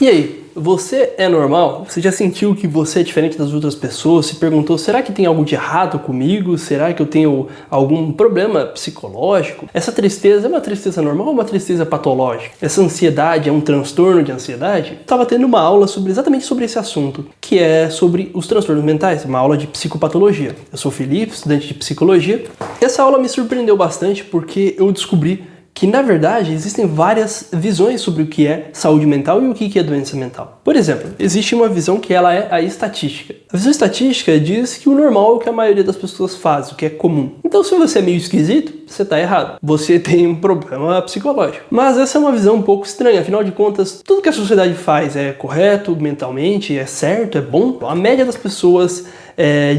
E aí, você é normal? Você já sentiu que você é diferente das outras pessoas? Se perguntou, será que tem algo de errado comigo? Será que eu tenho algum problema psicológico? Essa tristeza é uma tristeza normal ou uma tristeza patológica? Essa ansiedade é um transtorno de ansiedade? Eu estava tendo uma aula exatamente sobre esse assunto, que é sobre os transtornos mentais, uma aula de psicopatologia. Eu sou o Felipe, estudante de psicologia. Essa aula me surpreendeu bastante porque eu descobri que, na verdade, existem várias visões sobre o que é saúde mental e o que é doença mental. Por exemplo, existe uma visão que ela é a estatística. A visão estatística diz que o normal é o que a maioria das pessoas faz, o que é comum. Então, se você é meio esquisito, você está errado. Você tem um problema psicológico. Mas essa é uma visão um pouco estranha. Afinal de contas, tudo que a sociedade faz é correto mentalmente, é certo, é bom. A média das pessoas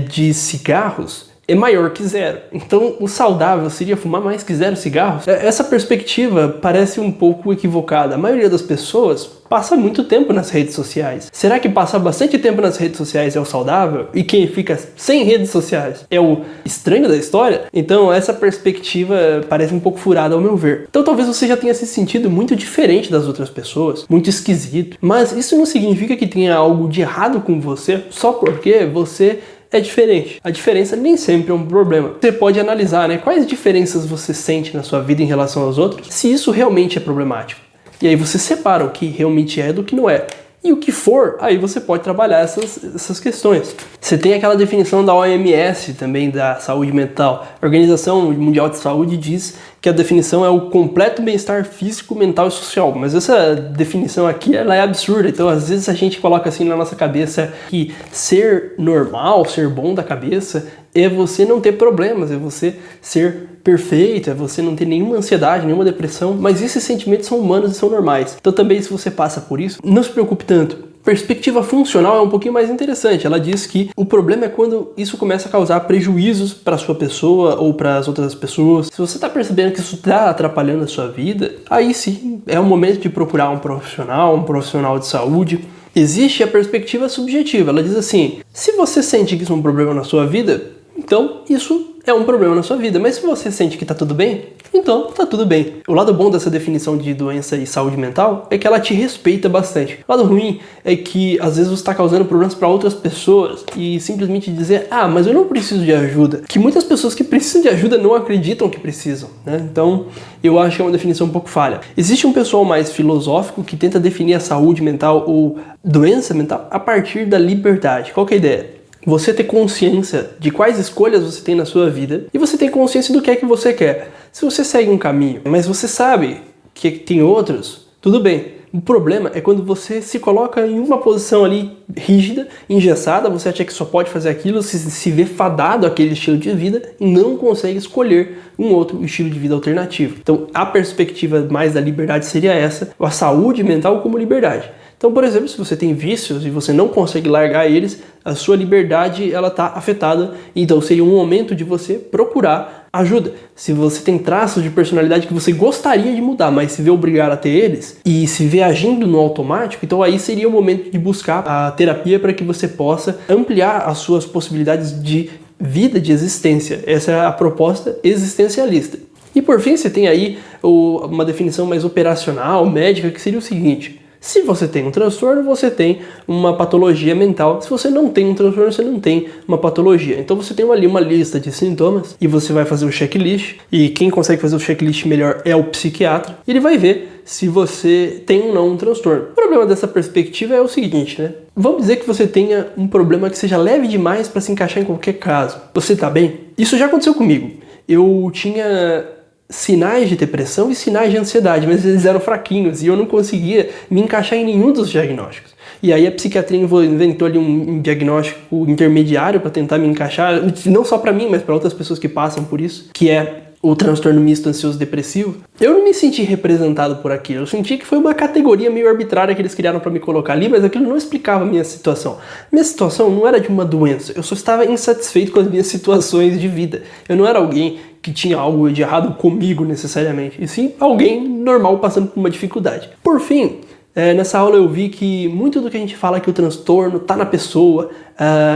de cigarros é maior que zero. Então, o saudável seria fumar mais que 0 cigarros? Essa perspectiva parece um pouco equivocada. A maioria das pessoas passa muito tempo nas redes sociais. Será que passar bastante tempo nas redes sociais é o saudável? E quem fica sem redes sociais é o estranho da história? Então, essa perspectiva parece um pouco furada ao meu ver. Então, talvez você já tenha se sentido muito diferente das outras pessoas, muito esquisito. Mas isso não significa que tenha algo de errado com você só porque você é diferente. A diferença nem sempre é um problema. Você pode analisar, quais diferenças você sente na sua vida em relação aos outros, se isso realmente é problemático. E aí você separa o que realmente é do que não é. E o que for, aí você pode trabalhar essas questões. Você tem aquela definição da OMS também, da saúde mental. A Organização Mundial de Saúde diz que a definição é o completo bem-estar físico, mental e social. Mas essa definição aqui, ela é absurda. Então, às vezes a gente coloca assim na nossa cabeça que ser normal, ser bom da cabeça, é você não ter problemas, é você ser perfeito, é você não ter nenhuma ansiedade, nenhuma depressão, mas esses sentimentos são humanos e são normais. Então também, se você passa por isso, não se preocupe tanto. Perspectiva funcional é um pouquinho mais interessante. Ela diz que o problema é quando isso começa a causar prejuízos para a sua pessoa ou para as outras pessoas. Se você está percebendo que isso está atrapalhando a sua vida, aí sim é o momento de procurar um profissional de saúde. Existe a perspectiva subjetiva. Ela diz assim, se você sente que isso é um problema na sua vida, então isso é um problema na sua vida. Mas se você sente que tá tudo bem, então tá tudo bem. O lado bom dessa definição de doença e saúde mental é que ela te respeita bastante. O lado ruim é que às vezes você está causando problemas para outras pessoas e simplesmente dizer, mas eu não preciso de ajuda. Que muitas pessoas que precisam de ajuda não acreditam que precisam, Então, eu acho que é uma definição um pouco falha. Existe um pessoal mais filosófico que tenta definir a saúde mental ou doença mental a partir da liberdade. Qual que é a ideia? Você ter consciência de quais escolhas você tem na sua vida e você tem consciência do que é que você quer. Se você segue um caminho, mas você sabe que tem outros, tudo bem. O problema é quando você se coloca em uma posição ali rígida, engessada, você acha que só pode fazer aquilo, se vê fadado àquele estilo de vida e não consegue escolher um outro estilo de vida alternativo. Então, a perspectiva mais da liberdade seria essa, a saúde mental como liberdade. Então, por exemplo, se você tem vícios e você não consegue largar eles, a sua liberdade ela está afetada. Então, seria um momento de você procurar ajuda. Se você tem traços de personalidade que você gostaria de mudar, mas se vê obrigado a ter eles e se vê agindo no automático, então aí seria o momento de buscar a terapia para que você possa ampliar as suas possibilidades de vida, de existência. Essa é a proposta existencialista. E por fim, você tem aí uma definição mais operacional, médica, que seria o seguinte: se você tem um transtorno, você tem uma patologia mental. Se você não tem um transtorno, você não tem uma patologia. Então você tem ali uma lista de sintomas e você vai fazer o checklist. E quem consegue fazer o checklist melhor é o psiquiatra. E ele vai ver se você tem ou não um transtorno. O problema dessa perspectiva é o seguinte, Vamos dizer que você tenha um problema que seja leve demais para se encaixar em qualquer caso. Você tá bem? Isso já aconteceu comigo. Eu tinha sinais de depressão e sinais de ansiedade, mas eles eram fraquinhos e eu não conseguia me encaixar em nenhum dos diagnósticos. E aí a psiquiatria inventou ali um diagnóstico intermediário para tentar me encaixar, não só para mim, mas para outras pessoas que passam por isso, que é o transtorno misto ansioso-depressivo. Eu não me senti representado por aquilo, eu senti que foi uma categoria meio arbitrária que eles criaram para me colocar ali, mas aquilo não explicava a minha situação. Minha situação não era de uma doença, eu só estava insatisfeito com as minhas situações de vida. Eu não era alguém que tinha algo de errado comigo necessariamente, e sim alguém normal passando por uma dificuldade. Por fim, nessa aula eu vi que muito do que a gente fala que o transtorno está na pessoa,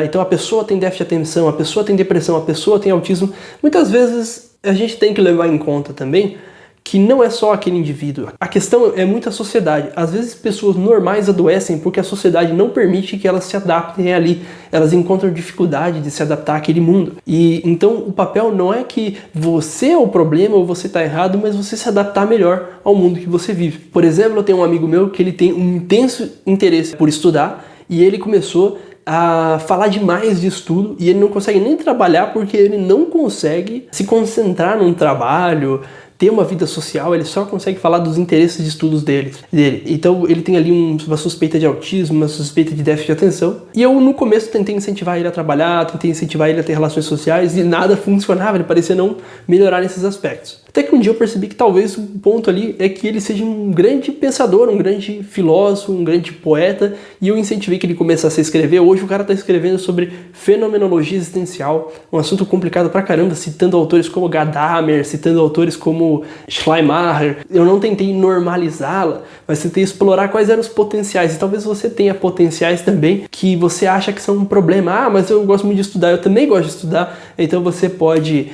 então a pessoa tem déficit de atenção, a pessoa tem depressão, a pessoa tem autismo, muitas vezes a gente tem que levar em conta também que não é só aquele indivíduo. A questão é muito a sociedade. Às vezes pessoas normais adoecem porque a sociedade não permite que elas se adaptem ali. Elas encontram dificuldade de se adaptar àquele mundo. E então o papel não é que você é o problema ou você está errado, mas você se adaptar melhor ao mundo que você vive. Por exemplo, eu tenho um amigo meu que ele tem um intenso interesse por estudar e ele começou a falar demais de estudo e ele não consegue nem trabalhar porque ele não consegue se concentrar num trabalho, ter uma vida social, ele só consegue falar dos interesses de estudos dele. Então ele tem ali uma suspeita de autismo, uma suspeita de déficit de atenção. E eu no começo tentei incentivar ele a trabalhar, tentei incentivar ele a ter relações sociais e nada funcionava, ele parecia não melhorar nesses aspectos. Até que um dia eu percebi que talvez o ponto ali é que ele seja um grande pensador, um grande filósofo, um grande poeta, e eu incentivei que ele começasse a escrever. Hoje o cara está escrevendo sobre fenomenologia existencial, um assunto complicado pra caramba, citando autores como Gadamer, citando autores como Schleiermacher. Eu não tentei normalizá-la, mas tentei explorar quais eram os potenciais, e talvez você tenha potenciais também que você acha que são um problema. Ah, mas eu gosto muito de estudar, eu também gosto de estudar, então você pode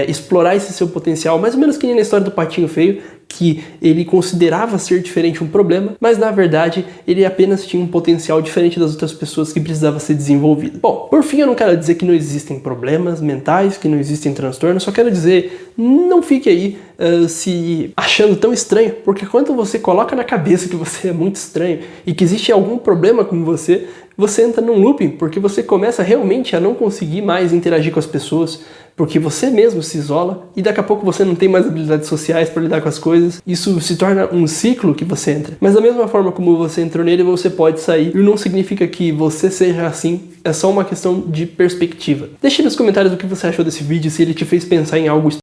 explorar esse seu potencial, mais ou menos que nem na história do Patinho Feio, que ele considerava ser diferente um problema, mas na verdade ele apenas tinha um potencial diferente das outras pessoas que precisava ser desenvolvido. Bom, por fim, eu não quero dizer que não existem problemas mentais, que não existem transtornos, só quero dizer, não fique aí se achando tão estranho, porque quando você coloca na cabeça que você é muito estranho e que existe algum problema com você entra num looping, porque você começa realmente a não conseguir mais interagir com as pessoas, porque você mesmo se isola e daqui a pouco você não tem mais habilidades sociais para lidar com as coisas. Isso se torna um ciclo que você entra. Mas da mesma forma como você entrou nele, você pode sair. E não significa que você seja assim, é só uma questão de perspectiva. Deixe nos comentários o que você achou desse vídeo, se ele te fez pensar em algo